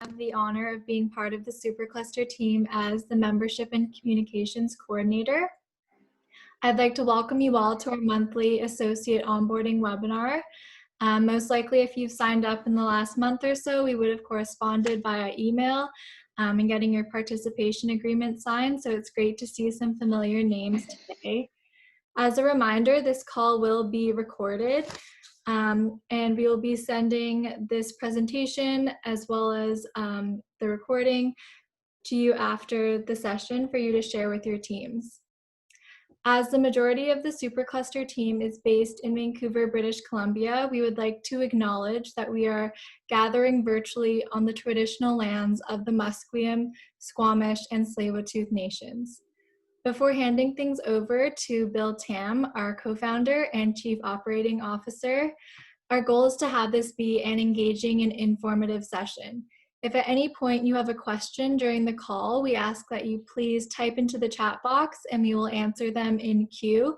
have the honor of being part of the Supercluster team as the Membership and Communications Coordinator. I'd like to welcome you all to our monthly Associate Onboarding webinar. Most likely, if you've signed up in the last month or so, we would have corresponded via email and getting your participation agreement signed, so it's great to see some familiar names today. As a reminder, this call will be recorded, and we will be sending this presentation as well as the recording to you after the session for you to share with your teams. As the majority of the Supercluster team is based in Vancouver, British Columbia, we would like to acknowledge that we are gathering virtually on the traditional lands of the Musqueam, Squamish, and Tsleil-Waututh nations. Before handing things over to Bill Tam, our co-founder and Chief Operating Officer, our goal is to have this be an engaging and informative session. If at any point you have a question during the call, we ask that you please type into the chat box and we will answer them in queue.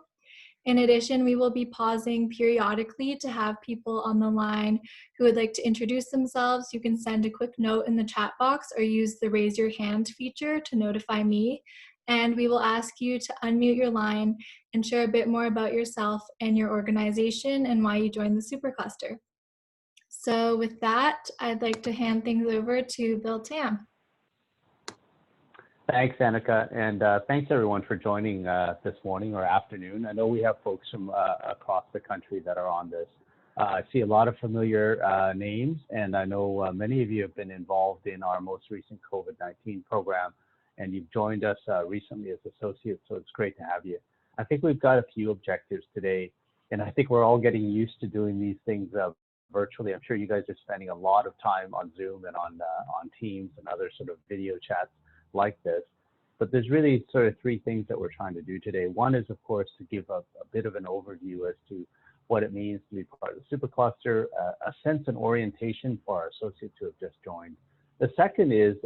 In addition, we will be pausing periodically to have people on the line who would like to introduce themselves. You can send a quick note in the chat box or use the raise your hand feature to notify me. And we will ask you to unmute your line and share a bit more about yourself and your organization and why you joined the Supercluster. So with that, I'd like to hand things over to Bill Tam. Thanks, Annika, and thanks everyone for joining this morning or afternoon. I know we have folks from across the country that are on this. I see a lot of familiar names, and I know many of you have been involved in our most recent COVID-19 program, and you've joined us recently as associates, so it's great to have you. I think we've got a few objectives today, and I think we're all getting used to doing these things virtually. I'm sure you guys are spending a lot of time on Zoom and on Teams and other sort of video chats like this. But there's really sort of three things that we're trying to do today. One is, of course, to give a bit of an overview as to what it means to be part of the Supercluster, a sense and orientation for our associates who have just joined. The second is,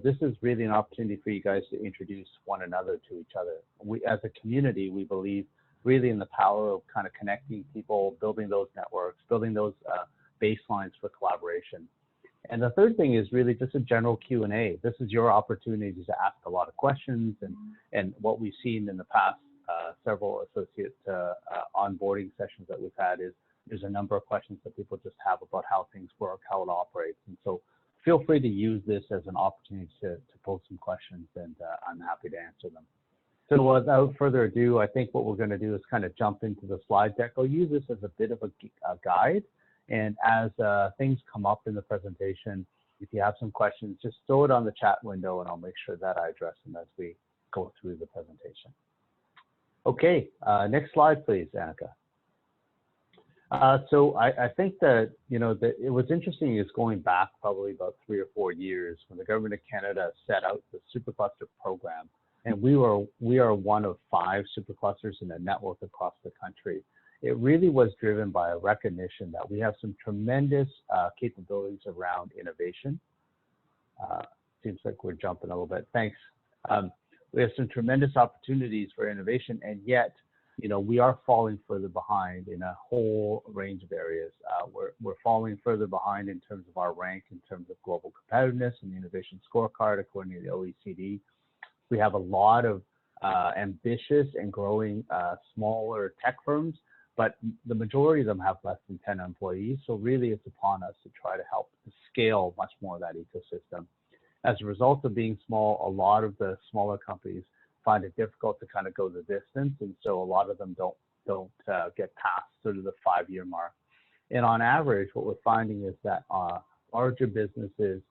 this is really an opportunity for you guys to introduce one another to each other. We, as a community, we believe really in the power of kind of connecting people, building those networks, building those baselines for collaboration. And the third thing is really just a general Q&A. This is your opportunity to ask a lot of questions, and what we've seen in the past several associate onboarding sessions that we've had is there's a number of questions that people just have about how things work, how it operates. And so feel free to use this as an opportunity to pose some questions, and I'm happy to answer them. So without further ado, I think what we're going to do is kind of jump into the slide deck. I'll use this as a bit of a guide. And as things come up in the presentation, if you have some questions, just throw it on the chat window and I'll make sure that I address them as we go through the presentation. Okay, next slide, please, Annika. So I think that, what's interesting is going back probably about 3 or 4 years when the Government of Canada set out the Supercluster program. And we are one of 5 superclusters in a network across the country. It really was driven by a recognition that we have some tremendous capabilities around innovation. Seems like we're jumping a little bit. Thanks. We have some tremendous opportunities for innovation, and yet, we are falling further behind in a whole range of areas. We're falling further behind in terms of our rank, in terms of global competitiveness and the innovation scorecard, according to the OECD. We have a lot of ambitious and growing smaller tech firms, but the majority of them have less than 10 employees. So really it's upon us to try to help to scale much more of that ecosystem. As a result of being small, a lot of the smaller companies find it difficult to kind of go the distance. And so a lot of them don't get past sort of the 5-year mark. And on average, what we're finding is that larger businesses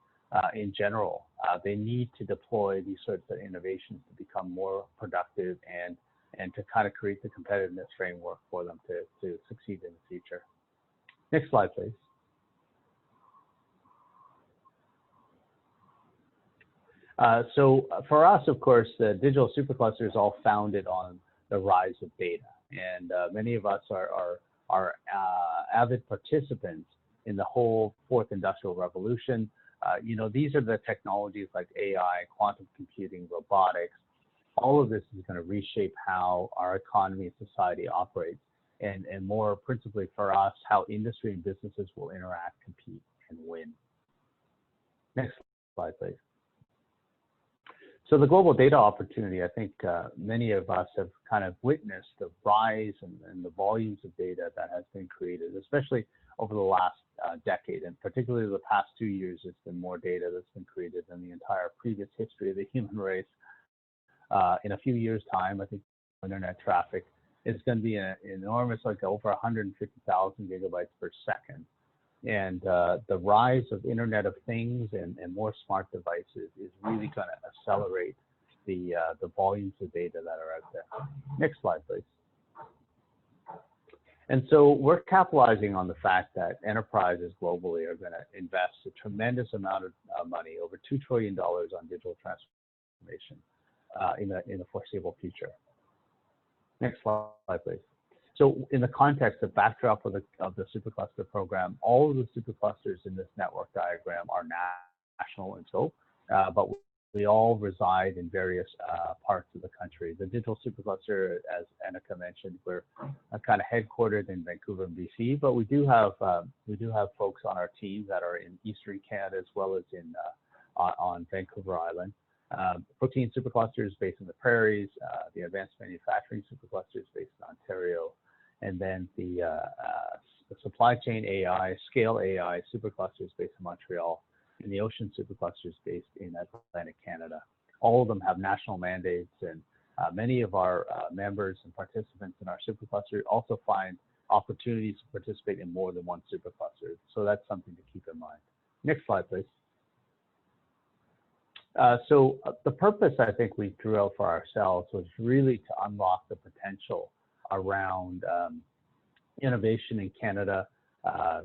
in general, they need to deploy these sorts of innovations to become more productive and to kind of create the competitiveness framework for them to succeed in the future. Next slide, please. So for us, of course, the digital supercluster is all founded on the rise of data. And many of us are avid participants in the whole fourth industrial revolution. These are the technologies like AI, quantum computing, robotics. All of this is going to reshape how our economy and society operates, and more principally for us, how industry and businesses will interact, compete, and win. Next slide, please. So the global data opportunity, I think many of us have kind of witnessed the rise and the volumes of data that has been created, especially over the last decade, and particularly the past 2 years, there's been more data that's been created than the entire previous history of the human race. In a few years' time, I think internet traffic is going to be an enormous, like over 150,000 gigabytes per second. And the rise of Internet of Things and more smart devices is really going to accelerate the volumes of data that are out there. Next slide, please. And so we're capitalizing on the fact that enterprises globally are going to invest a tremendous amount of money, over $2 trillion on digital transformation in the foreseeable future. Next slide, please. So in the context of backdrop of the supercluster program, all of the superclusters in this network diagram are national in scope, but we all reside in various parts of the country. The digital supercluster, as Annika mentioned, we're kind of headquartered in Vancouver, BC, but we do have folks on our team that are in Eastern Canada as well as on Vancouver Island. Protein supercluster is based in the prairies. The advanced manufacturing supercluster is based in Ontario. And then the supply chain AI, scale AI supercluster is based in Montreal, and the ocean supercluster is based in Atlantic Canada. All of them have national mandates, and many of our members and participants in our supercluster also find opportunities to participate in more than one supercluster. So that's something to keep in mind. Next slide, please. So the purpose I think we drew out for ourselves was really to unlock the potential around innovation in Canada,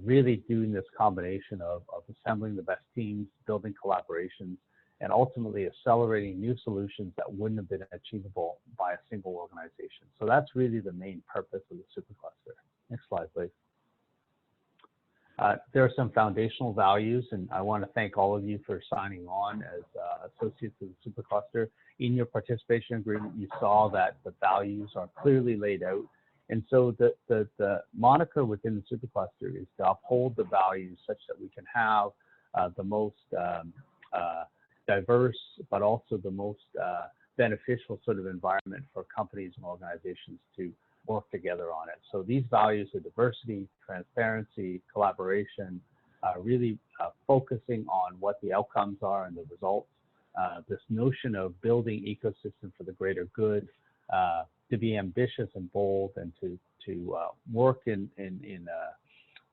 really doing this combination of assembling the best teams, building collaborations, and ultimately accelerating new solutions that wouldn't have been achievable by a single organization. So that's really the main purpose of the supercluster. Next slide, please. There are some foundational values, and I want to thank all of you for signing on as associates of the supercluster. In your participation agreement, you saw that the values are clearly laid out. And so the moniker within the supercluster is to uphold the values such that we can have the most diverse, but also the most beneficial sort of environment for companies and organizations to work together on it. So these values are diversity, transparency, collaboration, really focusing on what the outcomes are and the results. This notion of building ecosystem for the greater good, to be ambitious and bold, and to work in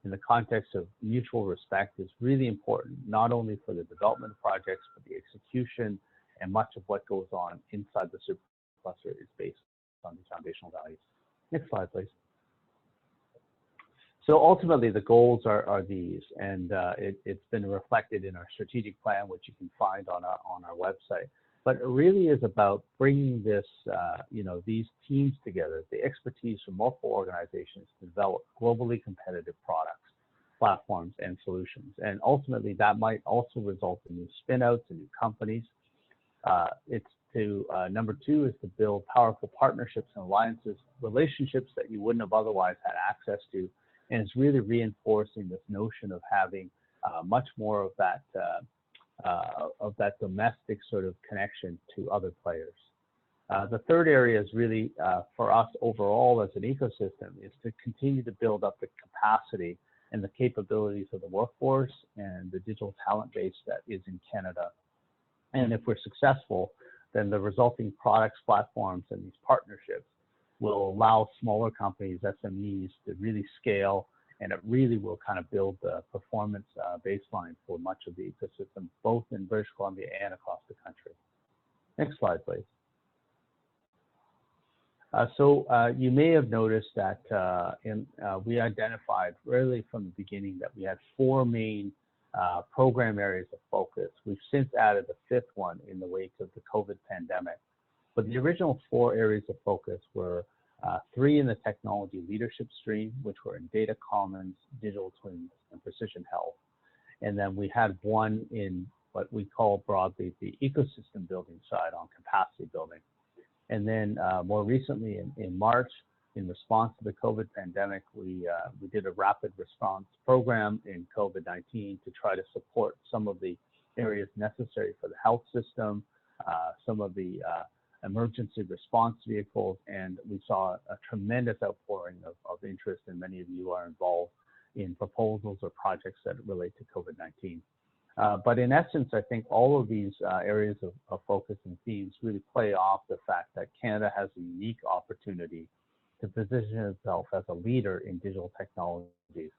the context of mutual respect is really important, not only for the development of projects, but the execution, and much of what goes on inside the supercluster is based on these foundational values. Next slide, please. So ultimately, the goals are these, and it's been reflected in our strategic plan, which you can find on our website. But it really is about bringing this, these teams together, the expertise from multiple organizations to develop globally competitive products, platforms, and solutions. And ultimately, that might also result in new spin-outs and new companies. Number two is to build powerful partnerships and alliances, relationships that you wouldn't have otherwise had access to. And it's really reinforcing this notion of having much more of that domestic sort of connection to other players. The third area is really for us overall as an ecosystem is to continue to build up the capacity and the capabilities of the workforce and the digital talent base that is in Canada. And if we're successful, then the resulting products, platforms, and these partnerships will allow smaller companies, SMEs, to really scale, and it really will kind of build the performance baseline for much of the ecosystem, both in British Columbia and across the country. Next slide, please. You may have noticed that we identified really from the beginning that we had 4 main program areas of focus. We've since added a 5th one in the wake of the COVID pandemic. But the original 4 areas of focus were 3 in the technology leadership stream, which were in data commons, digital twins, and precision health. And then we had 1 in what we call broadly the ecosystem building side on capacity building. And then more recently in March, in response to the COVID pandemic, we did a rapid response program in COVID-19 to try to support some of the areas necessary for the health system, some of the emergency response vehicles, and we saw a tremendous outpouring of interest, and many of you are involved in proposals or projects that relate to COVID-19. But in essence, I think all of these areas of focus and themes really play off the fact that Canada has a unique opportunity to position itself as a leader in digital technologies.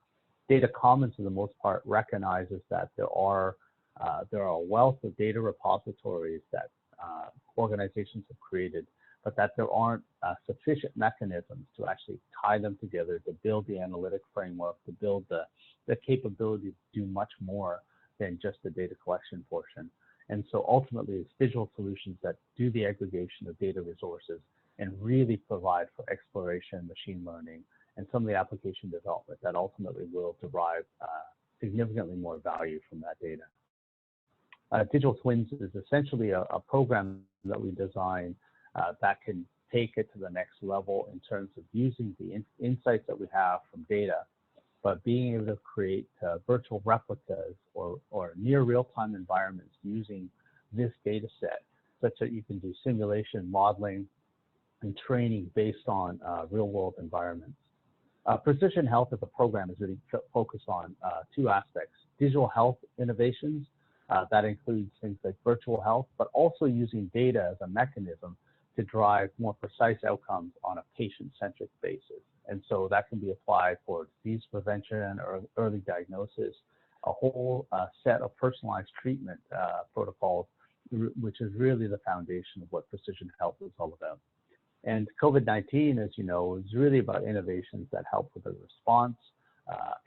Data Commons, for the most part, recognizes that there are a wealth of data repositories that organizations have created, but that there aren't sufficient mechanisms to actually tie them together, to build the analytic framework, to build the capability to do much more than just the data collection portion. And so ultimately, it's digital solutions that do the aggregation of data resources and really provide for exploration, machine learning, and some of the application development that ultimately will derive significantly more value from that data. Digital Twins is essentially a program that we designed that can take it to the next level in terms of using the insights that we have from data, but being able to create virtual replicas or near real-time environments using this data set, such that you can do simulation, modeling, and training based on real-world environments. Precision Health as a program is really focused on two aspects: digital health innovations, that includes things like virtual health, but also using data as a mechanism to drive more precise outcomes on a patient-centric basis. And so that can be applied for disease prevention or early diagnosis, a whole set of personalized treatment protocols, which is really the foundation of what precision health is all about. And COVID-19, as you know, is really about innovations that help with the response,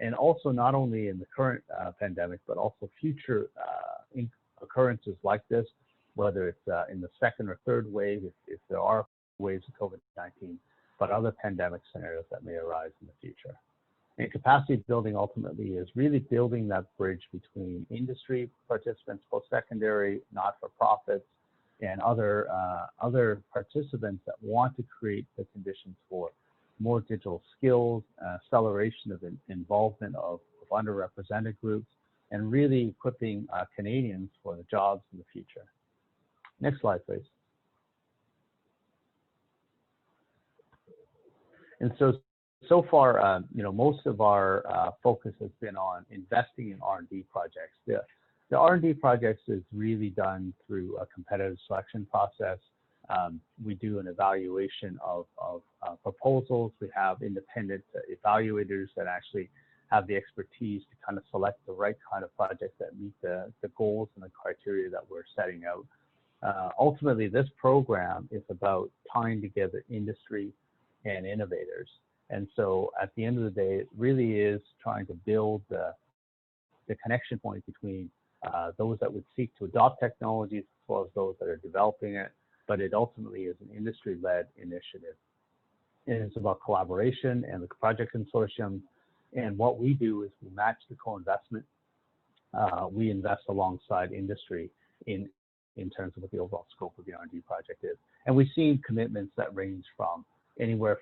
and also not only in the current pandemic, but also future occurrences like this, whether it's in the second or third wave, if there are waves of COVID-19, but other pandemic scenarios that may arise in the future. And capacity building ultimately is really building that bridge between industry participants, post-secondary, not-for-profits, and other participants that want to create the conditions for more digital skills, acceleration of involvement of underrepresented groups, and really equipping Canadians for the jobs in the future. Next slide, please. And so far, most of our focus has been on investing in R&D projects. The R&D projects is really done through a competitive selection process. We do an evaluation of proposals. We have independent evaluators that actually have the expertise to kind of select the right kind of projects that meet the goals and the criteria that we're setting out. Ultimately, this program is about tying together industry and innovators. And so at the end of the day, it really is trying to build the connection point between those that would seek to adopt technologies as well as those that are developing it, but it ultimately is an industry-led initiative. And it's about collaboration and the project consortium. And what we do is we match the co-investment. We invest alongside industry in terms of what the overall scope of the R&D project is. And we've seen commitments that range from anywhere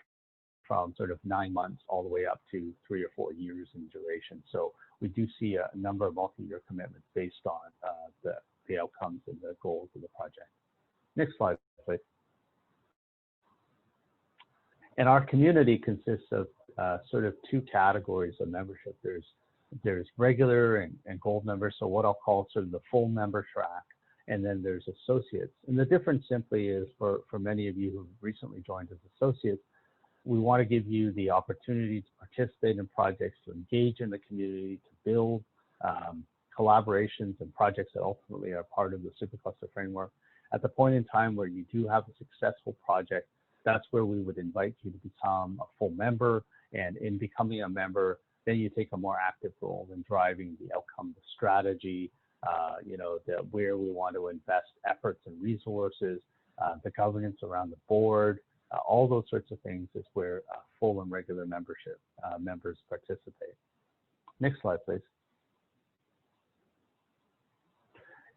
from sort of 9 months all the way up to 3 or 4 years in duration. So we do see a number of multi-year commitments based on the outcomes and the goals of the project. Next slide, please. And our community consists of sort of two categories of membership. There's regular and gold members, so what I'll call sort of the full member track, and then there's associates. And the difference simply is for many of you who recently joined as associates, we want to give you the opportunity to participate in projects, to engage in the community, to build collaborations and projects that ultimately are part of the supercluster framework. At the point in time where you do have a successful project, that's where we would invite you to become a full member. And in becoming a member, then you take a more active role in driving the outcome, the strategy, where we want to invest efforts and resources, the governance around the board, all those sorts of things is where full and regular membership members participate. Next slide, please.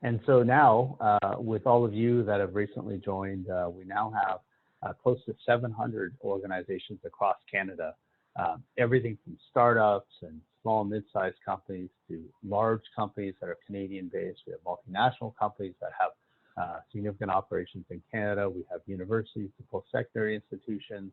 And so now, with all of you that have recently joined, we now have close to 700 organizations across Canada, everything from startups and small, mid-sized companies to large companies that are Canadian-based. We have multinational companies that have significant operations in Canada. We have universities to post-secondary institutions,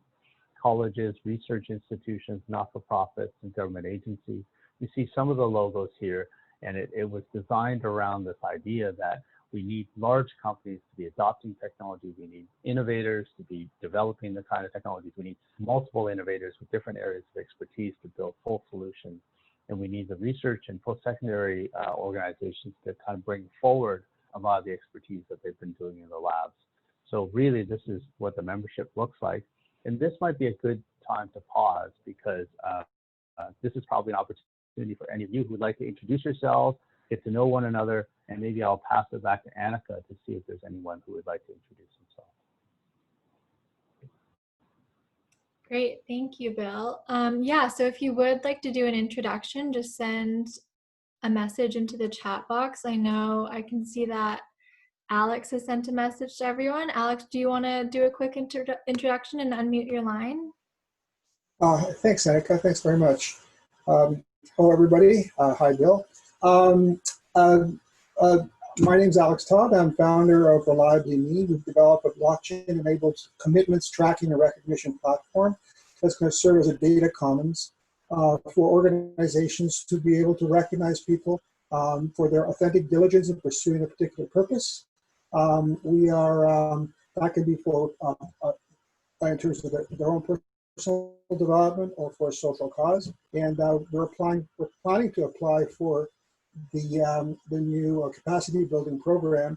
colleges, research institutions, not-for-profits, and government agencies. You see some of the logos here, and it was designed around this idea that we need large companies to be adopting technology. We need innovators to be developing the kind of technologies. We need multiple innovators with different areas of expertise to build full solutions. And we need the research and post-secondary organizations to kind of bring forward a lot of the expertise that they've been doing in the labs. So really, this is what the membership looks like. And this might be a good time to pause because this is probably an opportunity for any of you who would like to introduce yourselves, get to know one another, and maybe I'll pass it back to Annika to see if there's anyone who would like to introduce themselves. Great, thank you, Bill. Yeah, so if you would like to do an introduction, just send a message into the chat box. I know I can see that Alex has sent a message to everyone. Alex, do you want to do a quick introduction and unmute your line? Thanks, Annika. Thanks very much. Hello, everybody. Hi, Bill. My name is Alex Todd. I'm founder of Reliably Me. We've developed a blockchain-enabled commitments tracking and recognition platform that's going to serve as a data commons for organizations to be able to recognize people for their authentic diligence in pursuing a particular purpose. That can be for in terms of their own personal development or for a social cause. And we're planning to apply for the new capacity building program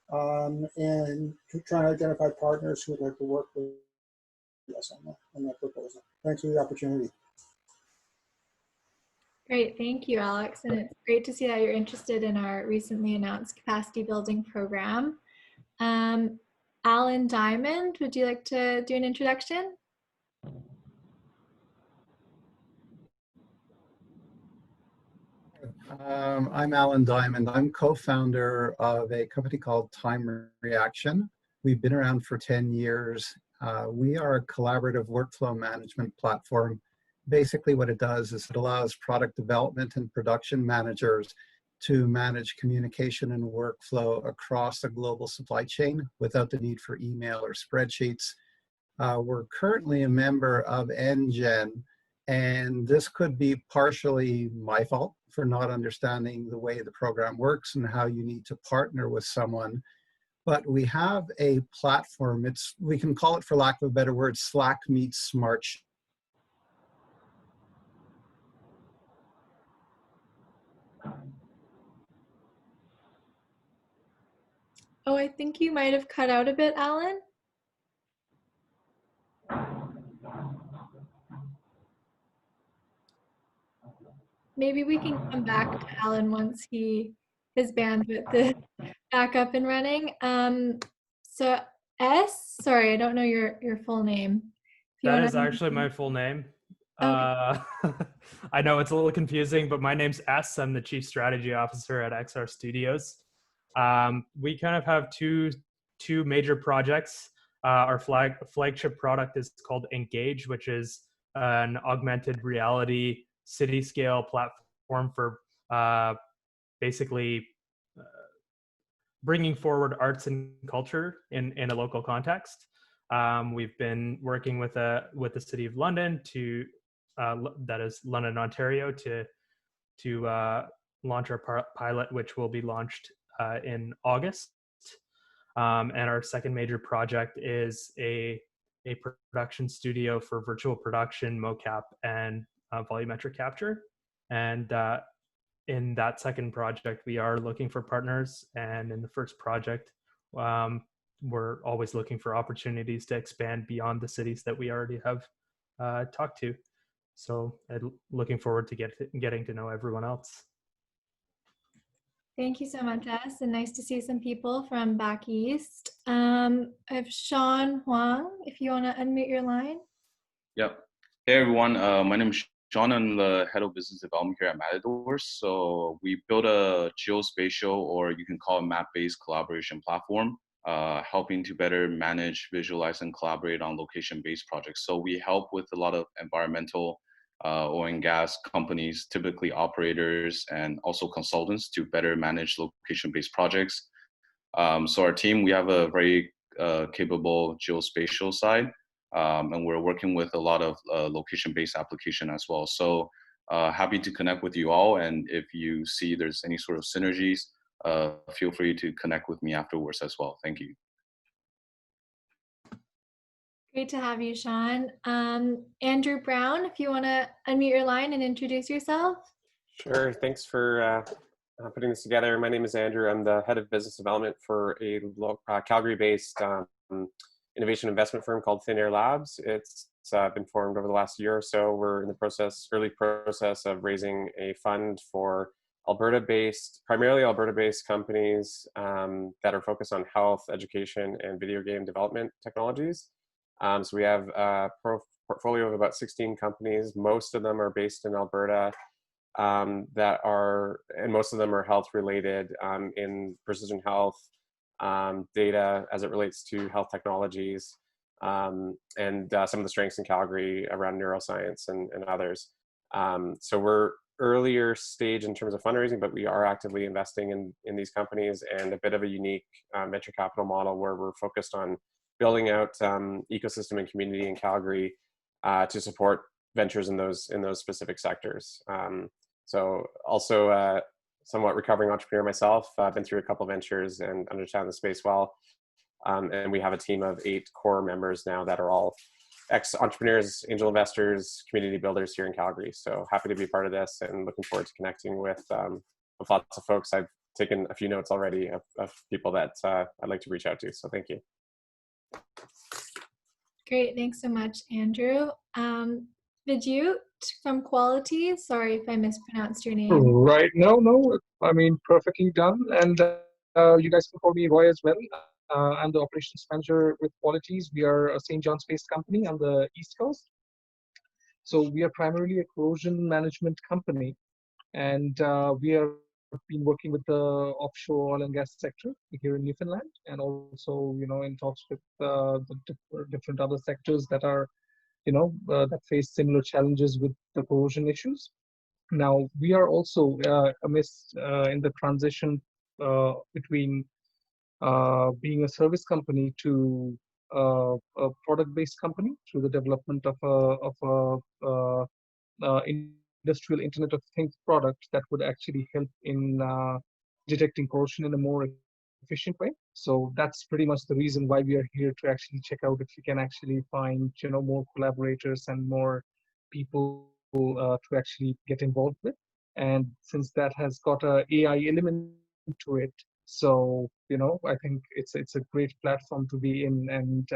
and to try to identify partners who would like to work with us on that proposal. Thanks for the opportunity. Great, thank you, Alex. And it's great to see that you're interested in our recently announced capacity building program. Alan Diamond, would you like to do an introduction? I'm Alan Diamond. I'm co-founder of a company called Time Reaction. We've been around for 10 years. We are a collaborative workflow management platform. Basically what it does is it allows product development and production managers to manage communication and workflow across a global supply chain without the need for email or spreadsheets. We're currently a member of NGen, and this could be partially my fault for not understanding the way the program works and how you need to partner with someone. But we have a platform, we can call it, for lack of a better word, Slack meets Smart. Oh, I think you might have cut out a bit, Alan. Maybe we can come back to Alan once his bandwidth is back up and running. So sorry, I don't know your full name. That is actually my full name. Okay. I know it's a little confusing, but my name's S. I'm the Chief Strategy Officer at XR Studios. We kind of have two major projects. Our flagship product is called Engage, which is an augmented reality city scale platform for basically bringing forward arts and culture in a local context. We've been working with the City of London that is London, Ontario, to launch our pilot, which will be launched in August. And our second major project is a production studio for virtual production, mocap, and volumetric capture. And in that second project, we are looking for partners. And in the first project, we're always looking for opportunities to expand beyond the cities that we already have talked to. So looking forward to getting to know everyone else. Thank you so much, S, and nice to see some people from back east. I have Sean Huang, if you want to unmute your line. Yep. Hey, everyone. My name is Sean. I'm the head of business development here at Matador. So we built a geospatial, or you can call it map-based collaboration platform, helping to better manage, visualize, and collaborate on location-based projects. So we help with a lot of environmental oil and gas companies, typically operators and also consultants to better manage location-based projects. So our team, we have a very capable geospatial side, and we're working with a lot of location-based application as well. So happy to connect with you all, and if you see there's any sort of synergies, feel free to connect with me afterwards as well. Thank you. Great to have you, Sean. Andrew Brown, if you want to unmute your line and introduce yourself. Sure. Thanks for putting this together. My name is Andrew. I'm the head of business development for a Calgary-based innovation investment firm called Thin Air Labs. It's been formed over the last year or so. We're in the early process of raising a fund for primarily Alberta-based companies that are focused on health, education, and video game development technologies. So we have a portfolio of about 16 companies. Most of them are based in Alberta. And most of them are health related in precision health, data as it relates to health technologies, and some of the strengths in Calgary around neuroscience and others. So we're earlier stage in terms of fundraising, but we are actively investing in these companies, and a bit of a unique venture capital model where we're focused on building out ecosystem and community in Calgary to support ventures in those specific sectors. So also somewhat recovering entrepreneur myself. I've been through a couple of ventures and understand the space well. And we have a team of 8 core members now that are all ex-entrepreneurs, angel investors, community builders here in Calgary. So happy to be part of this and looking forward to connecting with lots of folks. I've taken a few notes already of people that I'd like to reach out to. So thank you. Great, thanks so much, Andrew. Vidyu from Quality, sorry if I mispronounced your name. Right, no, I mean, perfectly done. And you guys can call me Roy as well. I'm the operations manager with Qualities. We are a St. John's-based company on the East Coast. So we are primarily a corrosion management company. And we have been working with the offshore oil and gas sector here in Newfoundland, and also, in talks with the different other sectors that are, that face similar challenges with the corrosion issues. Now, we are also amidst in the transition between being a service company to a product-based company through the development of a industrial Internet of Things product that would actually help in detecting corrosion in a more efficient way. So that's pretty much the reason why we are here, to actually check out if we can actually find more collaborators and more people to actually get involved with. And since that has got a AI element to it, so I think it's a great platform to be in, and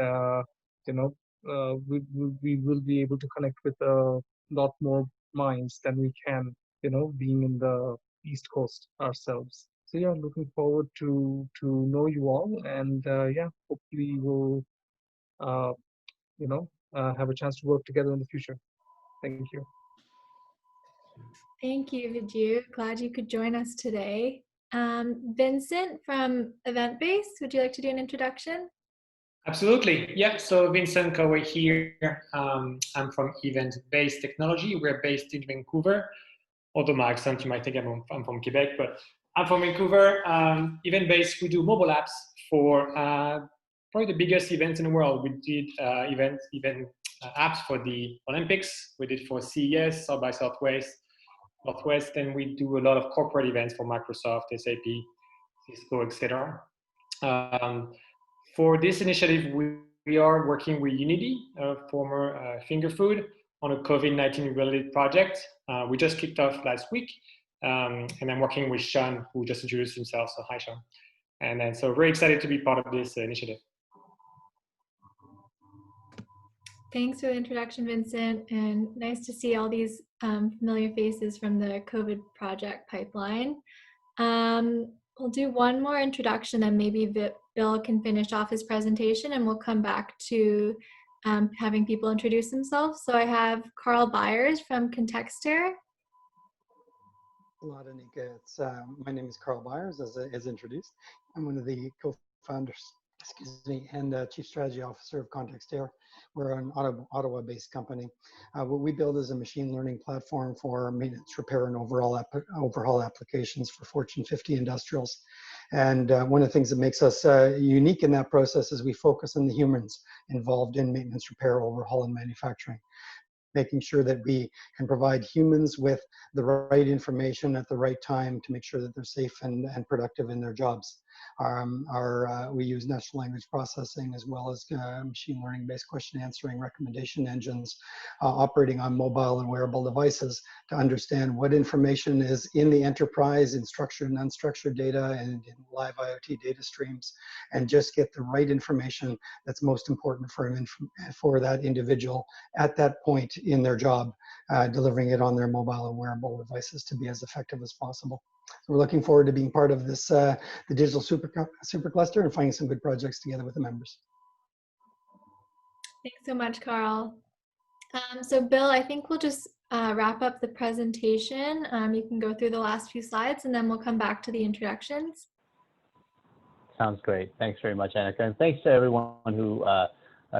we will be able to connect with a lot more minds than we can, being in the East Coast ourselves. So yeah, looking forward to know you all, and yeah, hopefully we'll have a chance to work together in the future. Thank you. Thank you, Vidyu. Glad you could join us today. Vincent from Event-Base, would you like to do an introduction? Absolutely. Yeah, so Vincent Coe here. I'm from Event-Base Technology. We're based in Vancouver. Although my accent, you might think I'm from Quebec, but I'm from Vancouver. Event-Base, we do mobile apps for probably the biggest events in the world. We did event apps for the Olympics. We did for CES, South by Southwest, and we do a lot of corporate events for Microsoft, SAP, Cisco, etc. For this initiative, we are working with Unity, former Finger Food, on a COVID-19 related project. We just kicked off last week, and I'm working with Sean, who just introduced himself. So hi, Sean. And then, so very excited to be part of this initiative. Thanks for the introduction, Vincent, and nice to see all these familiar faces from the COVID project pipeline. We'll do one more introduction, then maybe Bill can finish off his presentation, and we'll come back to having people introduce themselves. So I have Carl Byers from Contexter. Hello, Danica. My name is Carl Byers, as introduced. I'm one of the co-founders excuse me, and Chief Strategy Officer of Context Air. We're an Ottawa-based company. What we build is a machine learning platform for maintenance, repair, and overhaul applications for Fortune 50 industrials. And one of the things that makes us unique in that process is we focus on the humans involved in maintenance, repair, overhaul, and manufacturing, making sure that we can provide humans with the right information at the right time to make sure that they're safe and productive in their jobs. We use natural language processing as well as machine learning based question answering recommendation engines operating on mobile and wearable devices to understand what information is in the enterprise in structured and unstructured data and in live IoT data streams, and just get the right information that's most important for that individual at that point in their job, delivering it on their mobile and wearable devices to be as effective as possible. So we're looking forward to being part of this, the digital supercluster, and finding some good projects together with the members. Thanks so much, Carl. So Bill, I think we'll just wrap up the presentation. You can go through the last few slides and then we'll come back to the introductions. Sounds great. Thanks very much, Annika. And thanks to everyone who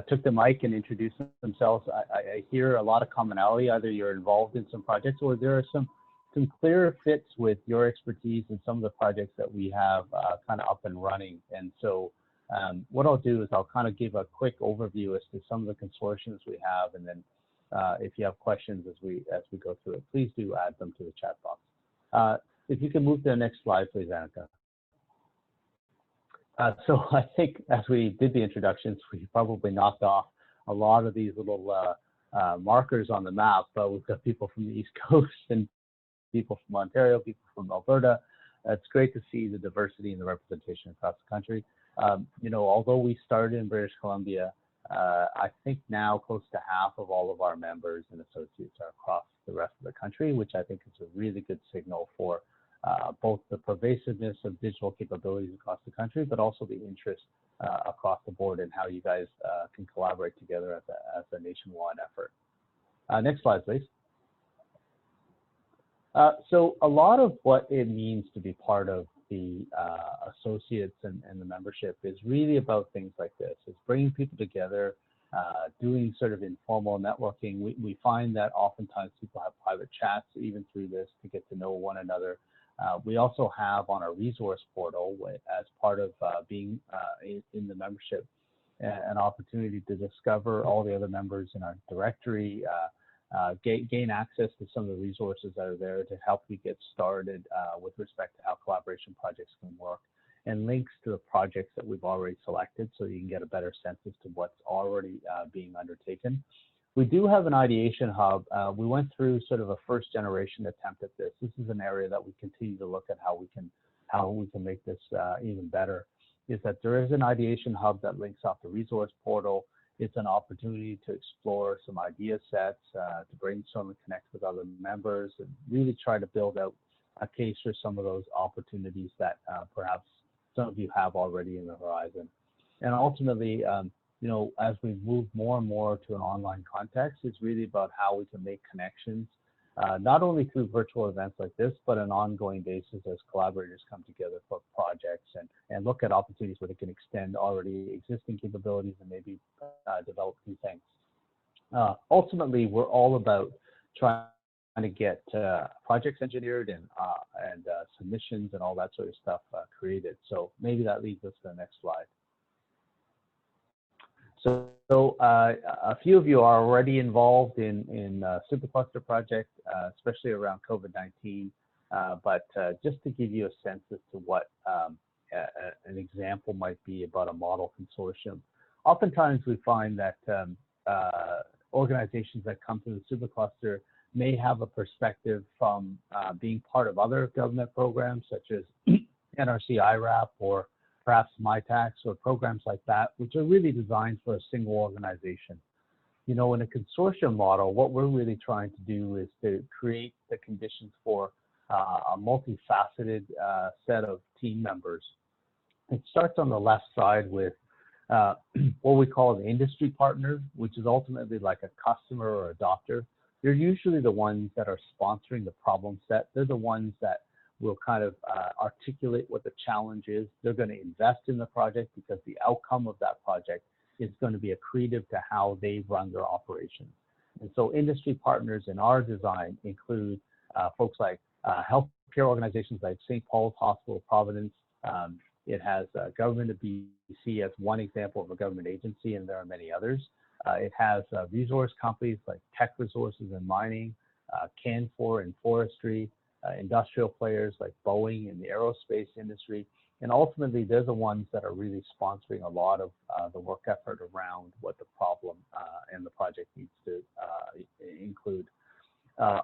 took the mic and introduced themselves. I hear a lot of commonality. Either you're involved in some projects or there are some clear fits with your expertise in some of the projects that we have kind of up and running. And so what I'll do is I'll kind of give a quick overview as to some of the consortiums we have, and then if you have questions as we go through it, please do add them to the chat box. If you can move to the next slide, please, Annika. So I think as we did the introductions, we probably knocked off a lot of these little markers on the map, but we've got people from the East Coast and people from Ontario, people from Alberta. It's great to see the diversity and the representation across the country. You know, although we started in British Columbia, I think now close to half of all of our members and associates are across the rest of the country, which I think is a really good signal for both the pervasiveness of digital capabilities across the country, but also the interest across the board in how you guys can collaborate together as a nationwide effort. Next slide, please. So a lot of what it means to be part of the associates and the membership is really about things like this. It's bringing people together, doing sort of informal networking. We find that oftentimes people have private chats even through this to get to know one another. We also have on our resource portal, as part of being in the membership, an opportunity to discover all the other members in our directory, gain access to some of the resources that are there to help you get started with respect to how collaboration projects can work, and links to the projects that we've already selected so you can get a better sense as to what's already being undertaken. We do have an ideation hub. We went through sort of a first generation attempt at this. This is an area that we continue to look at how we can make this even better. Is that there is an ideation hub that links off the resource portal. It's an opportunity to explore some idea sets, to brainstorm and connect with other members, and really try to build out a case for some of those opportunities that perhaps some of you have already in the horizon. And ultimately, you know, as we move more and more to an online context, it's really about how we can make connections, not only through virtual events like this, but on an ongoing basis as collaborators come together for projects and look at opportunities where they can extend already existing capabilities and maybe develop new things. Ultimately, we're all about trying to get projects engineered and submissions and all that sort of stuff created. So maybe that leads us to the next slide. So a few of you are already involved in Supercluster project, especially around COVID-19. But just to give you a sense as to what an example might be about a model consortium, oftentimes we find that organizations that come to the Supercluster may have a perspective from being part of other government programs such as NRC IRAP or perhaps MyTax or programs like that, which are really designed for a single organization. You know, in a consortium model, what we're really trying to do is to create the conditions for a multifaceted set of team members. It starts on the left side with what we call an industry partner, which is ultimately like a customer or adopter. They're usually the ones that are sponsoring the problem set. They're the ones that will kind of articulate what the challenge is. They're going to invest in the project because the outcome of that project is going to be accretive to how they run their operations. And so industry partners in our design include folks like healthcare organizations like St. Paul's Hospital of Providence. It has government of BC as one example of a government agency, and there are many others. It has resource companies like Tech Resources and Mining, Canfor in forestry, industrial players like Boeing in the aerospace industry, and ultimately they're the ones that are really sponsoring a lot of the work effort around what the problem and the project needs to include.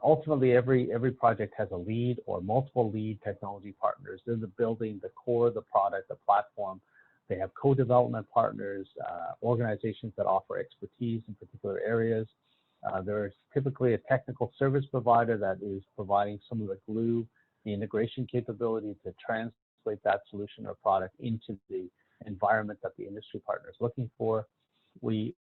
Ultimately, every project has a lead or multiple lead technology partners. They're the building, the core, the product, the platform. They have co-development partners, organizations that offer expertise in particular areas. There's typically a technical service provider that is providing some of the glue, the integration capability to translate that solution or product into the environment that the industry partner is looking for. We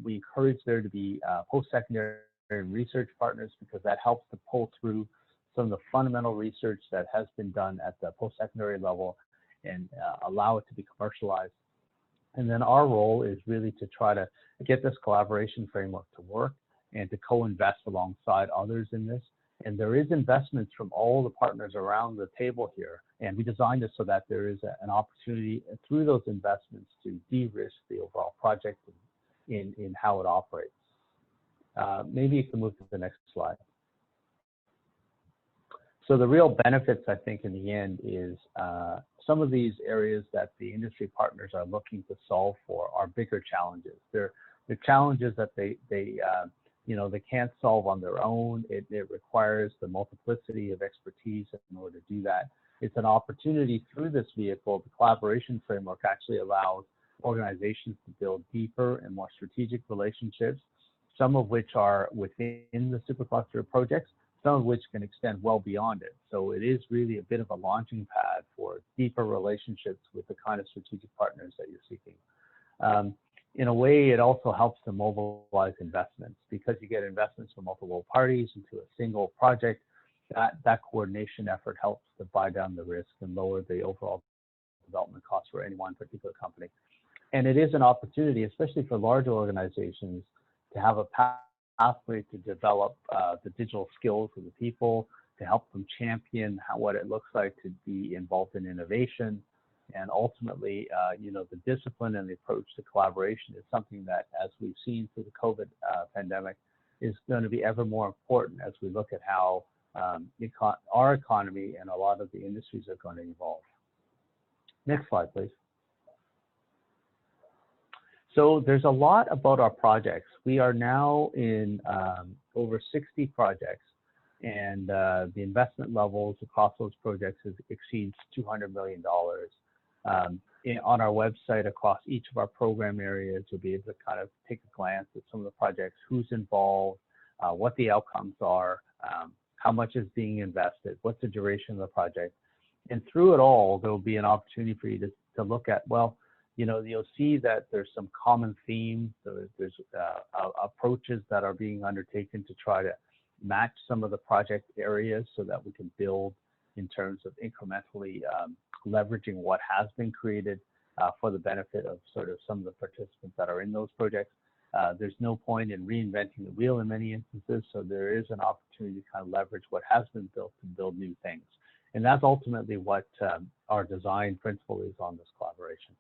encourage there to be post-secondary research partners because that helps to pull through some of the fundamental research that has been done at the post-secondary level and allow it to be commercialized. And then our role is really to try to get this collaboration framework to work and to co-invest alongside others in this. And there is investments from all the partners around the table here. And we designed it so that there is an opportunity through those investments to de-risk the overall project in how it operates. Maybe you can move to the next slide. So the real benefits, I think, in the end is some of these areas that the industry partners are looking to solve for are bigger challenges. They're challenges that they can't solve on their own. It requires the multiplicity of expertise in order to do that. It's an opportunity through this vehicle. The collaboration framework actually allows organizations to build deeper and more strategic relationships, some of which are within the supercluster projects, some of which can extend well beyond it. So it is really a bit of a launching pad for deeper relationships with the kind of strategic partners that you're seeking. In a way, it also helps to mobilize investments because you get investments from multiple parties into a single project. That coordination effort helps to buy down the risk and lower the overall development costs for any one particular company. And it is an opportunity, especially for larger organizations, to have a pathway to develop the digital skills of the people, to help them champion what it looks like to be involved in innovation. And ultimately, the discipline and the approach to collaboration is something that, as we've seen through the COVID pandemic, is going to be ever more important as we look at how our economy and a lot of the industries are going to evolve. Next slide, please. So there's a lot about our projects. We are now in over 60 projects, and the investment levels across those projects exceeds $200 million. On our website, across each of our program areas, you'll be able to kind of take a glance at some of the projects, who's involved, what the outcomes are, how much is being invested, what's the duration of the project. And through it all, there'll be an opportunity for you to look at, well, you'll see that there's some common themes. There's approaches that are being undertaken to try to match some of the project areas so that we can build in terms of incrementally leveraging what has been created for the benefit of sort of some of the participants that are in those projects. There's no point in reinventing the wheel in many instances, so there is an opportunity to kind of leverage what has been built to build new things. And that's ultimately what our design principle is on this collaboration.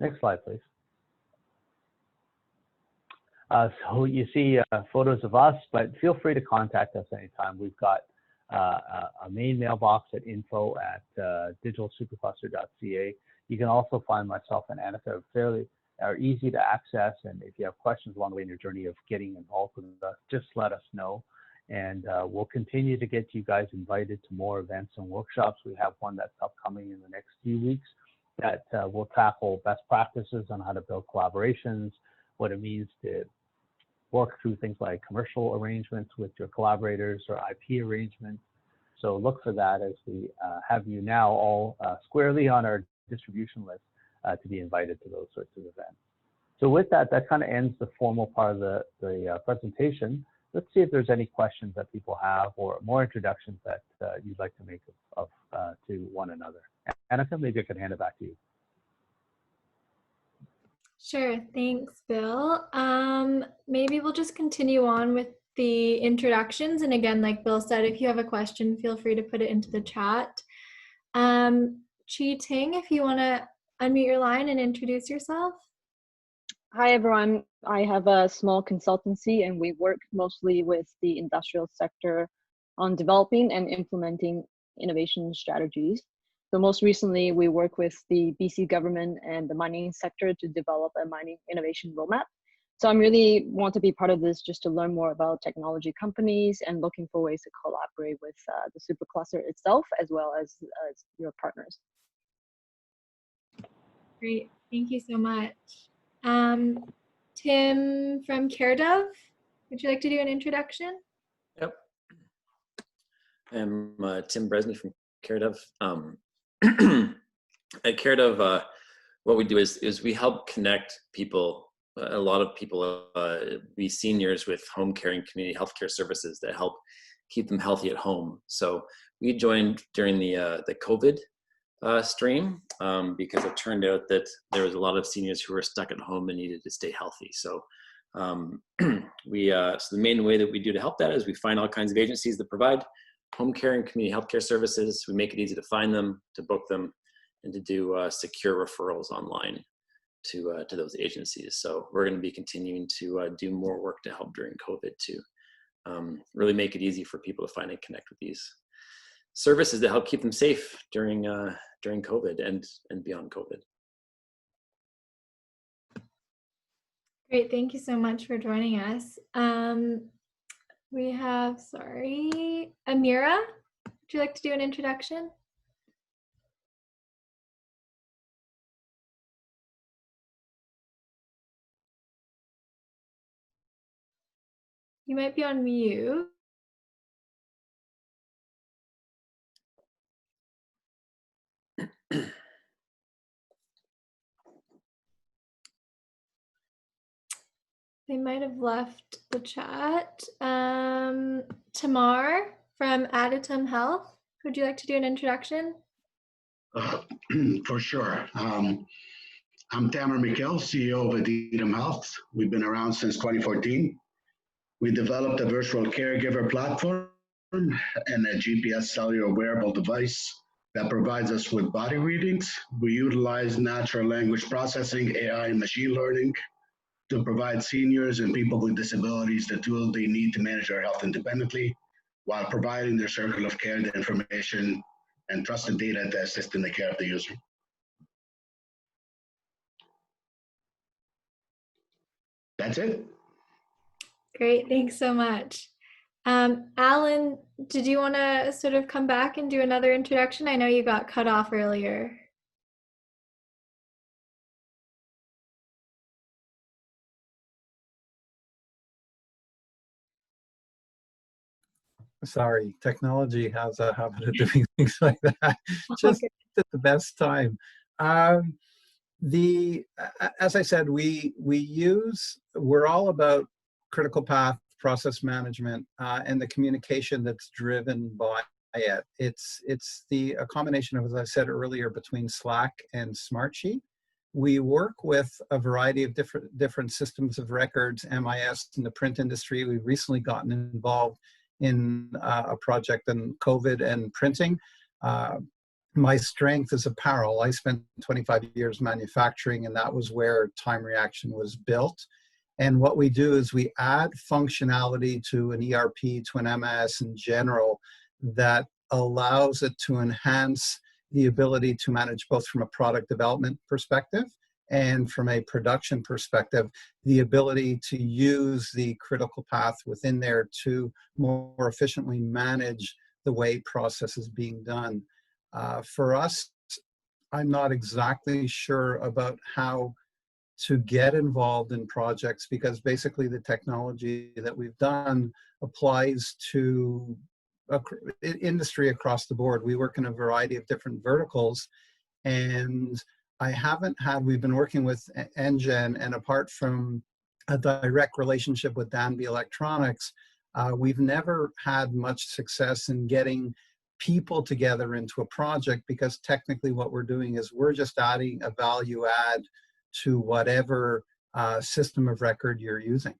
Next slide, please. So you see photos of us, but feel free to contact us anytime. We've got a main mailbox at info@digitalsupercluster.ca. You can also find myself and Annika are easy to access, and if you have questions along the way in your journey of getting involved with us, just let us know. And we'll continue to get you guys invited to more events and workshops. We have one that's upcoming in the next few weeks that will tackle best practices on how to build collaborations, what it means to work through things like commercial arrangements with your collaborators or IP arrangements. So look for that as we have you now all squarely on our distribution list to be invited to those sorts of events. So with that, that kind of ends the formal part of the presentation. let's see if there's any questions that people have or more introductions that you'd like to make to one another. Annika, maybe I could hand it back to you. Sure, thanks, Bill. Maybe we'll just continue on with the introductions. And again, like Bill said, if you have a question, feel free to put it into the chat. Chi Ting, if you want to unmute your line and introduce yourself. Hi, everyone. I have a small consultancy, and we work mostly with the industrial sector on developing and implementing innovation strategies. So most recently, we work with the BC government and the mining sector to develop a mining innovation roadmap. So I'm really want to be part of this just to learn more about technology companies and looking for ways to collaborate with the supercluster itself, as well as your partners. Great, thank you so much. Tim from CareDev, would you like to do an introduction? Yep. I'm Tim Bresney from CareDev. At CareDev, what we do is we help connect people, a lot of people, we seniors with home care and community healthcare services that help keep them healthy at home. So we joined during the COVID stream because it turned out that there was a lot of seniors who were stuck at home and needed to stay healthy. So so the main way that we do to help that is we find all kinds of agencies that provide home care and community healthcare services. We make it easy to find them, to book them, and to do secure referrals online to those agencies. So we're going to be continuing to do more work to help during COVID to really make it easy for people to find and connect with these services that help keep them safe during COVID and beyond COVID. Great, thank you so much for joining us. We have, Amira, would you like to do an introduction? You might be on mute. They might have left the chat. Tamar from Additum Health, would you like to do an introduction? For sure. I'm Tamar McKell, CEO of Additum Health. We've been around since 2014. We developed a virtual caregiver platform and a GPS cellular wearable device that provides us with body readings. We utilize natural language processing, AI, and machine learning to provide seniors and people with disabilities the tools they need to manage their health independently, while providing their circle of care, the information, and trusted data to assist in the care of the user. That's it. Great, thanks so much. Alan, did you want to sort of come back and do another introduction? I know you got cut off earlier. Sorry, technology has a habit of doing things like that, just Okay. at the best time. As I said, we're all about critical path process management and the communication that's driven by it. It's a combination of, as I said earlier, between Slack and Smartsheet. We work with a variety of different systems of records, MIS in the print industry. We've recently gotten involved in a project on COVID and printing. My strength is apparel. I spent 25 years manufacturing, and that was where Time Reaction was built. And what we do is we add functionality to an ERP, to an MS in general, that allows it to enhance the ability to manage both from a product development perspective and from a production perspective, the ability to use the critical path within there to more efficiently manage the way process is being done. For us, I'm not exactly sure about how to get involved in projects, because basically the technology that we've done applies to industry across the board. We work in a variety of different verticals, and we've been working with NGen, and apart from a direct relationship with Danby Electronics, We've never had much success in getting people together into a project because technically what we're doing is we're just adding a value add to whatever system of record you're using.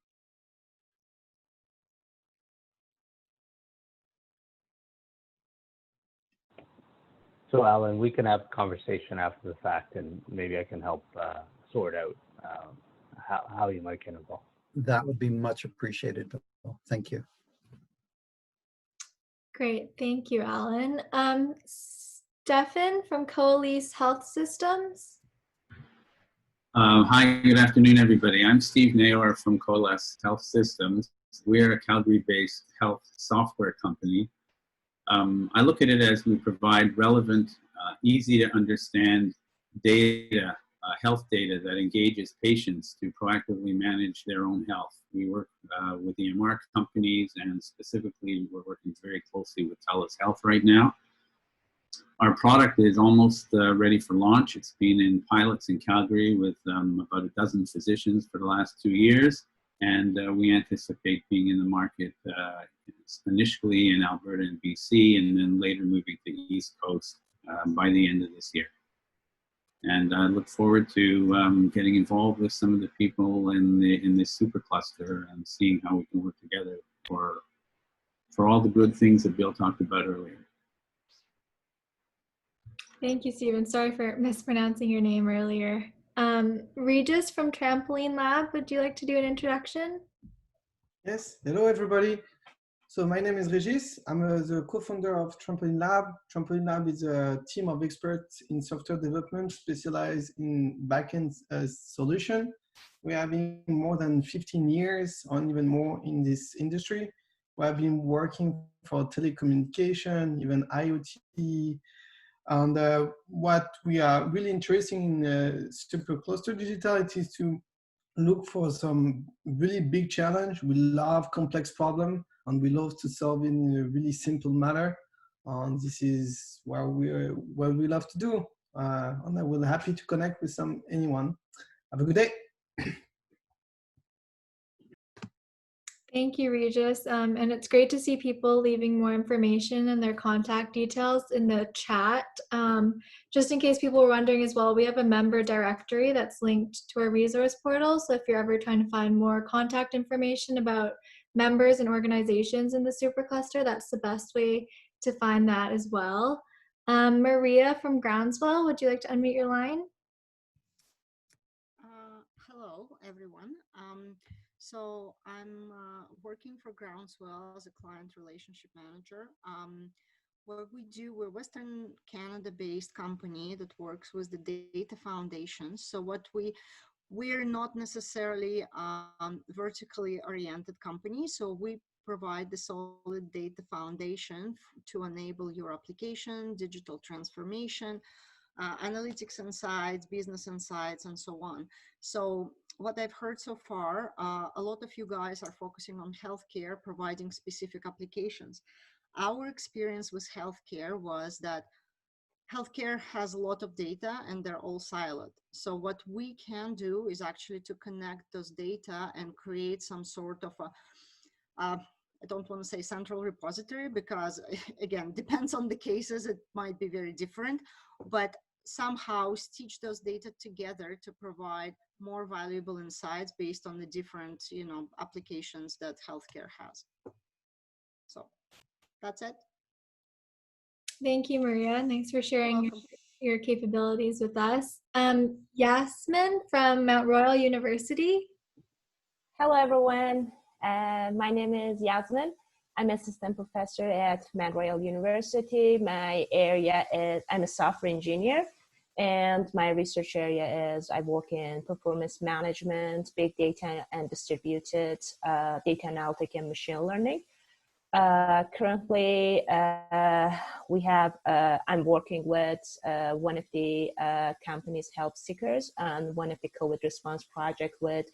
So Alan, we can have a conversation after the fact, and maybe I can help sort out how you might get involved. That would be much appreciated, Bill. Thank you. Great, thank you, Alan. Stefan from Coalesce Health Systems. Hi, good afternoon, everybody. I'm Steve Naylor from Coalesce Health Systems. We're a Calgary-based health software company. I look at it as we provide relevant, easy to understand data, health data that engages patients to proactively manage their own health. We work with EMR companies, and specifically we're working very closely with TELUS Health right now. Our product is almost ready for launch. It's been in pilots in Calgary with about a dozen physicians for the last 2 years. And we anticipate being in the market initially in Alberta and BC, and then later moving to the East Coast by the end of this year. And I look forward to getting involved with some of the people in this supercluster and seeing how we can work together for all the good things that Bill talked about earlier. Thank you, Stephen. Sorry for mispronouncing your name earlier. Regis from Trampoline Lab, would you like to do an introduction? Yes, hello everybody. So my name is Regis. I'm the co-founder of Trampoline Lab. Trampoline Lab is a team of experts in software development specialized in backend solution. We have been more than 15 years or even more in this industry. We have been working for telecommunication, even IoT. And what we are really interested in supercluster digitality is to look for some really big challenge. We love complex problem, and we love to solve in a really simple manner. And this is what we love to do. And I will happy to connect with anyone. Have a good day. Thank you, Regis. And it's great to see people leaving more information and their contact details in the chat. Just in case people were wondering as well, we have a member directory that's linked to our resource portal. So if you're ever trying to find more contact information about members and organizations in the supercluster, that's the best way to find that as well. Maria from Groundswell, would you like to unmute your line? Hello, everyone. So I'm working for Groundswell as a client relationship manager. What we do, we're Western Canada-based company that works with the data foundations. So what we're not necessarily vertically oriented company. So we provide the solid data foundation to enable your application, digital transformation, analytics insights, business insights, and so on. So what I've heard so far, a lot of you guys are focusing on healthcare, providing specific applications. Our experience with healthcare was that healthcare has a lot of data and they're all siloed. So what we can do is actually to connect those data and create some sort of I don't want to say central repository because again, depends on the cases, it might be very different, but somehow stitch those data together to provide more valuable insights based on the different, applications that healthcare has. So that's it. Thank you, Maria. Thanks for sharing your capabilities with us. Yasmin from Mount Royal University. Hello, everyone. My name is Yasmin. I'm assistant professor at Mount Royal University. My area is, I'm a software engineer, and my research area is I work in performance management, big data, and distributed data analytics and machine learning. Currently, we have, I'm working with one of the company's help seekers on one of the COVID response project with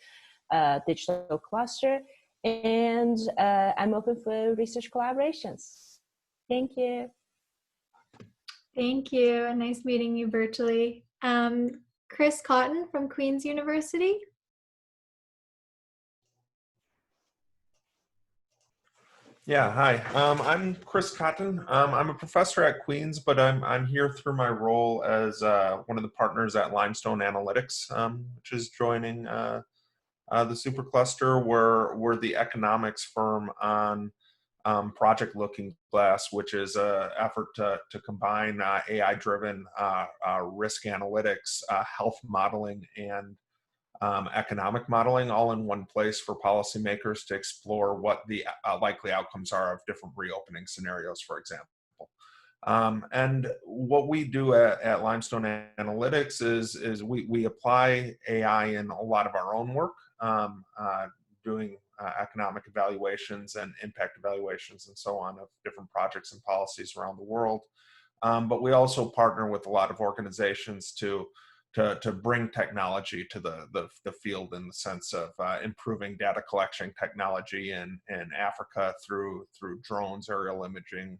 digital cluster. And I'm open for research collaborations. Thank you. Thank you. Nice meeting you virtually. Chris Cotton from Queen's University. Yeah, hi. I'm Chris Cotton. I'm a professor at Queen's, but I'm here through my role as one of the partners at Limestone Analytics, which is joining the supercluster. We're the economics firm on Project Looking Glass, which is an effort to combine AI-driven risk analytics, health modeling, and economic modeling all in one place for policymakers to explore what the likely outcomes are of different reopening scenarios, for example. And what we do at Limestone Analytics is we apply AI in a lot of our own work, doing economic evaluations and impact evaluations and so on of different projects and policies around the world. But we also partner with a lot of organizations to bring technology to the field in the sense of improving data collection technology in Africa through drones, aerial imaging,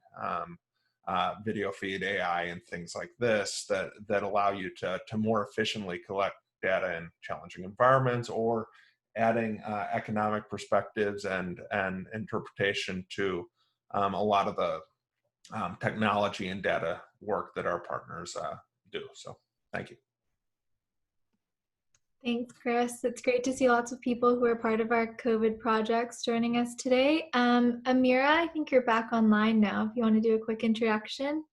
video feed AI, and things like this that allow you to more efficiently collect data in challenging environments, or adding economic perspectives and interpretation to a lot of the technology and data work that our partners do. So thank you. Thanks, Chris. It's great to see lots of people who are part of our COVID projects joining us today. Amira, I think you're back online now. If you want to do a quick introduction.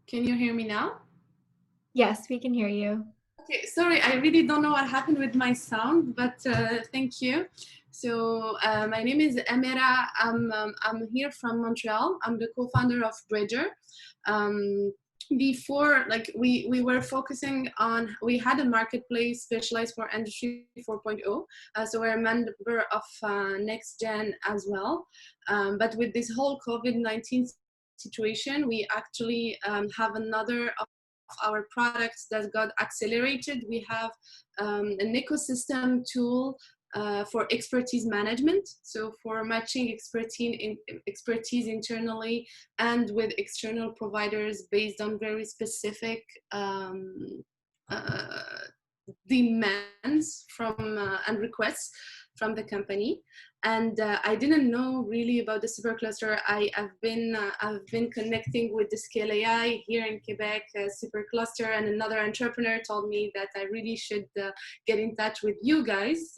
Can you hear me now? Yes, we can hear you. Okay, sorry, I really don't know what happened with my sound, but thank you. So my name is Amira. I'm here from Montreal. I'm the co-founder of Bridger. Before, like we were focusing on, we had a marketplace specialized for Industry 4.0. So we're a member of NextGen as well. But with this whole COVID-19 situation, we actually have another of our products that got accelerated. We have an ecosystem tool for expertise management, so for matching expertise internally and with external providers based on very specific demands from and requests from the company. And I didn't know really about the supercluster. I've been connecting with the Scale AI here in Quebec supercluster, and another entrepreneur told me that I really should get in touch with you guys.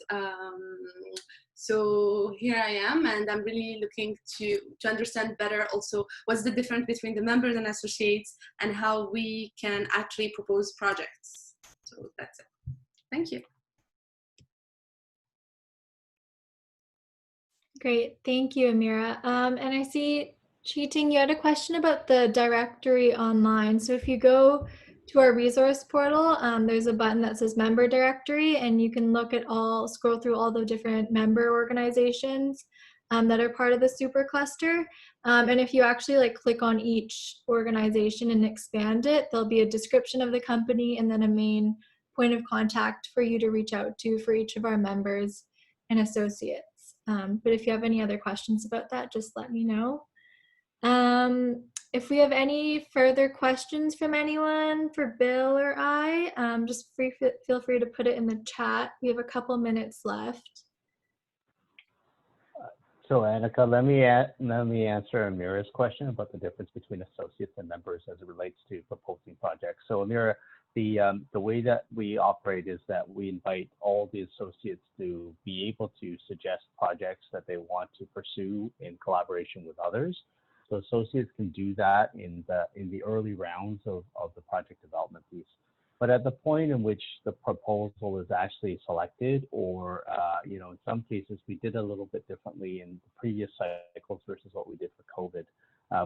So here I am, and I'm really looking to understand better also what's the difference between the members and associates and how we can actually propose projects. So that's it. Thank you. Great, thank you, Amira. And I see, Cheating, you had a question about the directory online. So if you go to our resource portal, there's a button that says Member Directory, and you can look at scroll through all the different member organizations that are part of the supercluster. And if you actually click on each organization and expand it, there'll be a description of the company and then a main point of contact for you to reach out to for each of our members and associates. But if you have any other questions about that, just let me know. If we have any further questions from anyone for Bill or I, just feel free to put it in the chat. We have a couple minutes left. So Annika, let me answer Amira's question about the difference between associates and members as it relates to proposing projects. So Amira, the way that we operate is that we invite all the associates to be able to suggest projects that they want to pursue in collaboration with others. So associates can do that in the early rounds of the project development piece. But at the point in which the proposal is actually selected, or in some cases we did a little bit differently in the previous cycles versus what we did for COVID.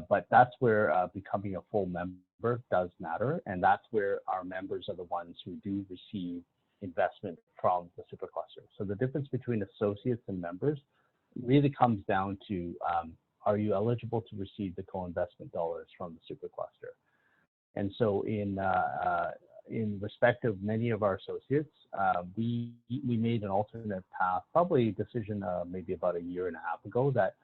But that's where becoming a full member does matter, and that's where our members are the ones who do receive investment from the supercluster. So the difference between associates and members really comes down to are you eligible to receive the co-investment dollars from the supercluster? And so in respect of many of our associates, we made an alternate path, probably a decision maybe about a year and a half ago, that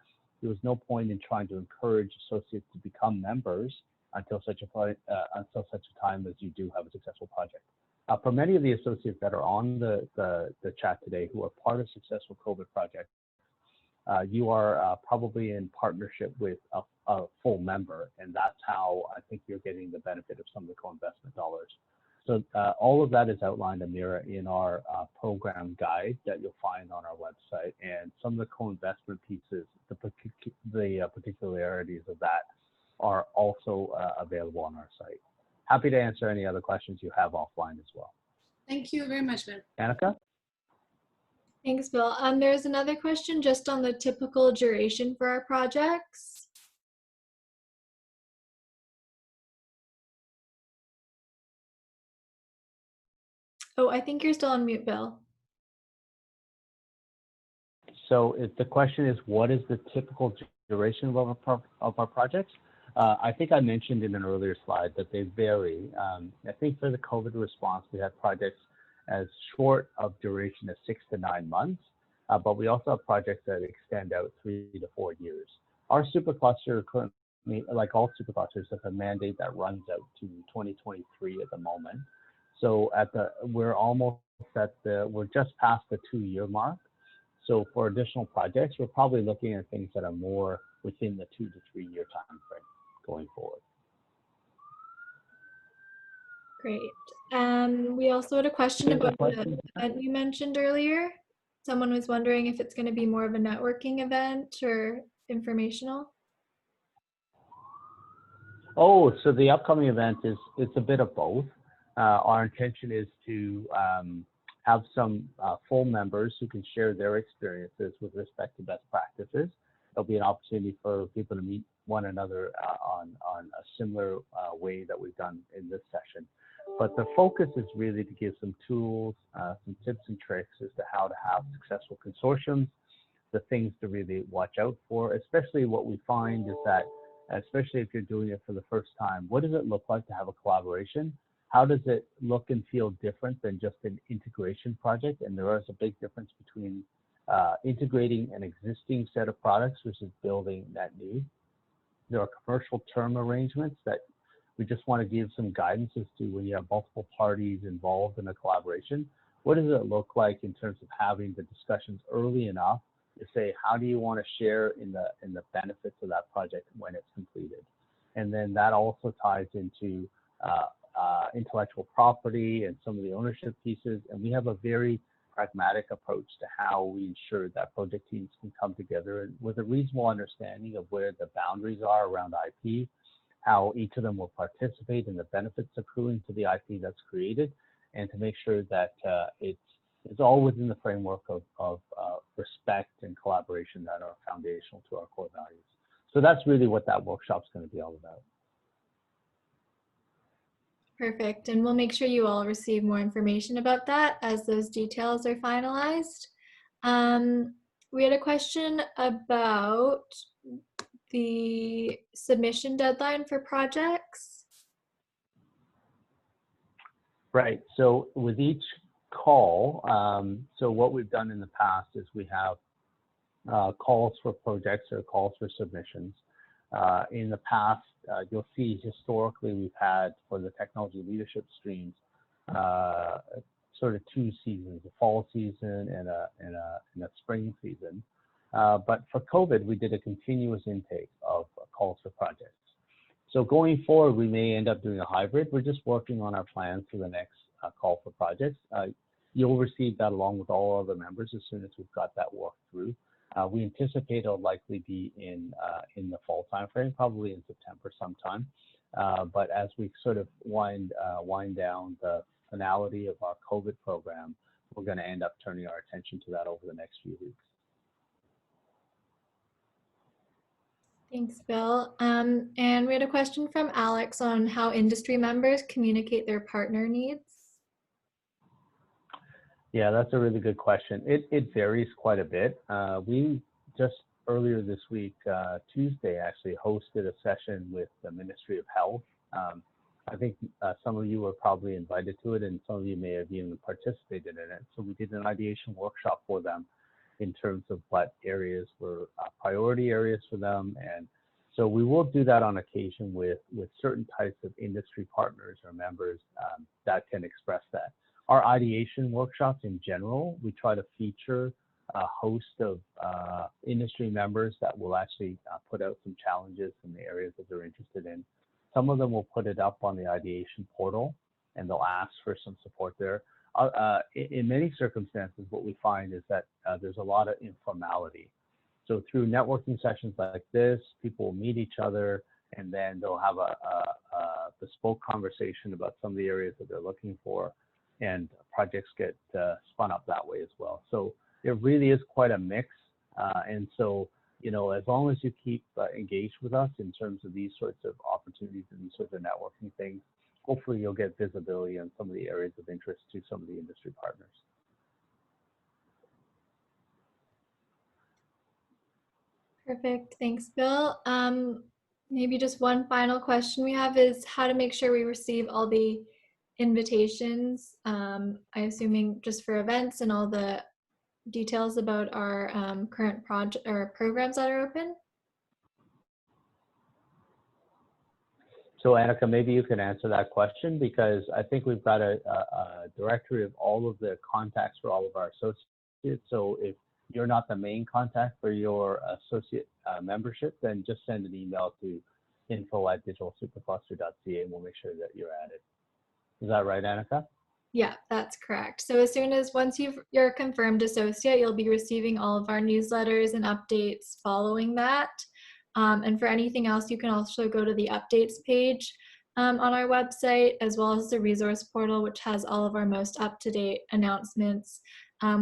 there was no point in trying to encourage associates to become members until such a time as you do have a successful project. For many of the associates that are on the chat today who are part of successful COVID projects, you are probably in partnership with a full member, and that's how I think you're getting the benefit of some of the co-investment dollars. So all of that is outlined, Amira, in our program guide that you'll find on our website, and some of the co-investment pieces, the particularities of that are also available on our site. Happy to answer any other questions you have offline as well. Thank you very much, Bill. Annika? Thanks, Bill. There's another question just on the typical duration for our projects. Oh, I think you're still on mute, Bill. So if the question is, what is the typical duration of our projects? I think I mentioned in an earlier slide that they vary. I think for the COVID response, we had projects as short of duration as 6 to 9 months, but we also have projects that extend out 3 to 4 years. Our supercluster currently, like all superclusters, has a mandate that runs out to 2023 at the moment. So we're just past the 2-year mark. So for additional projects, we're probably looking at things that are more within the 2 to 3 year time frame going forward. Great. We also had a question about the event you mentioned earlier. Someone was wondering if it's going to be more of a networking event or informational. Oh, so the upcoming event it's a bit of both. Our intention is to have some full members who can share their experiences with respect to best practices. There'll be an opportunity for people to meet one another on a similar way that we've done in this session. But the focus is really to give some tools, some tips and tricks as to how to have successful consortiums, the things to really watch out for, especially what we find is that, especially if you're doing it for the first time, what does it look like to have a collaboration? How does it look and feel different than just an integration project? And there is a big difference between integrating an existing set of products versus building that new. There are commercial term arrangements that we just want to give some guidance as to when you have multiple parties involved in a collaboration. What does it look like in terms of having the discussions early enough to say, how do you want to share in the benefits of that project when it's completed? And then that also ties into intellectual property and some of the ownership pieces. And we have a very pragmatic approach to how we ensure that project teams can come together and with a reasonable understanding of where the boundaries are around IP, how each of them will participate in the benefits accruing to the IP that's created, and to make sure that it's all within the framework of respect and collaboration that are foundational to our core values. So that's really what that workshop's going to be all about. Perfect. And we'll make sure you all receive more information about that as those details are finalized. We had a question about the submission deadline for projects. Right. So with each call, so what we've done in the past is we have calls for projects or calls for submissions. In the past, you'll see historically we've had for the technology leadership streams sort of 2 seasons, a fall season and a spring season. But for COVID, we did a continuous intake of calls for projects. So going forward, we may end up doing a hybrid. We're just working on our plans for the next call for projects. You'll receive that along with all other members as soon as we've got that worked through. We anticipate it'll likely be in the fall timeframe, probably in September sometime. But as we sort of wind down the finality of our COVID program, we're going to end up turning our attention to that over the next few weeks. Thanks, Bill. And we had a question from Alex on how industry members communicate their partner needs. Yeah, that's a really good question. It varies quite a bit. We just earlier this week, Tuesday, actually hosted a session with the Ministry of Health. I think some of you were probably invited to it, and some of you may have even participated in it. So we did an ideation workshop for them in terms of what areas were priority areas for them and So we will do that on occasion with certain types of industry partners or members that can express that. Our ideation workshops in general, we try to feature a host of industry members that will actually put out some challenges in the areas that they're interested in. Some of them will put it up on the ideation portal and they'll ask for some support there. In many circumstances, what we find is that there's a lot of informality. So through networking sessions like this, people will meet each other and then they'll have a bespoke conversation about some of the areas that they're looking for, and projects get spun up that way as well. So it really is quite a mix. And so, you know, as long as you keep engaged with us in terms of these sorts of opportunities and these sorts of networking things, hopefully you'll get visibility on some of the areas of interest to some of the industry partners. Perfect. Thanks, Bill. Maybe just one final question we have is how to make sure we receive all the invitations. I'm assuming just for events and all the details about our current project or programs that are open. So Annika, maybe you can answer that question, because I think we've got a directory of all of the contacts for all of our associates. So if you're not the main contact for your associate membership, then just send an email to info@digitalsupercluster.ca and we'll make sure that you're added. Is that right, Annika? Yeah, that's correct. So as soon as once you're a confirmed associate, you'll be receiving all of our newsletters and updates following that. And for anything else, you can also go to the updates page on our website, as well as the resource portal, which has all of our most up-to-date announcements.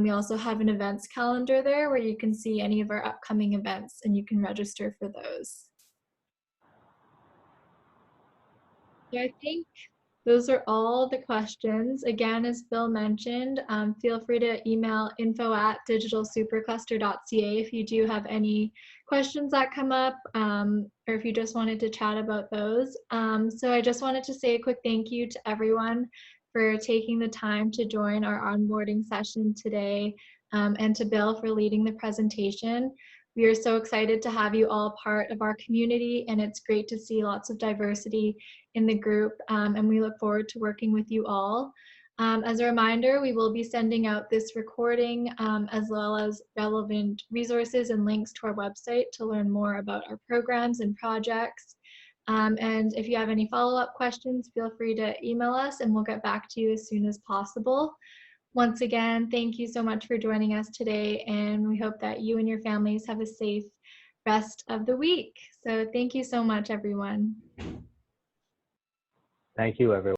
We also have an events calendar there where you can see any of our upcoming events and you can register for those. So I think those are all the questions. Again, as Bill mentioned, feel free to email info@digitalsupercluster.ca if you do have any questions that come up, or if you just wanted to chat about those. So I just wanted to say a quick thank you to everyone for taking the time to join our onboarding session today, and to Bill for leading the presentation. We are so excited to have you all part of our community, and it's great to see lots of diversity in the group, and we look forward to working with you all. As a reminder, we will be sending out this recording as well as relevant resources and links to our website to learn more about our programs and projects. And if you have any follow-up questions, feel free to email us and we'll get back to you as soon as possible. Once again, thank you so much for joining us today, and we hope that you and your families have a safe rest of the week. So thank you so much, everyone. Thank you, everyone.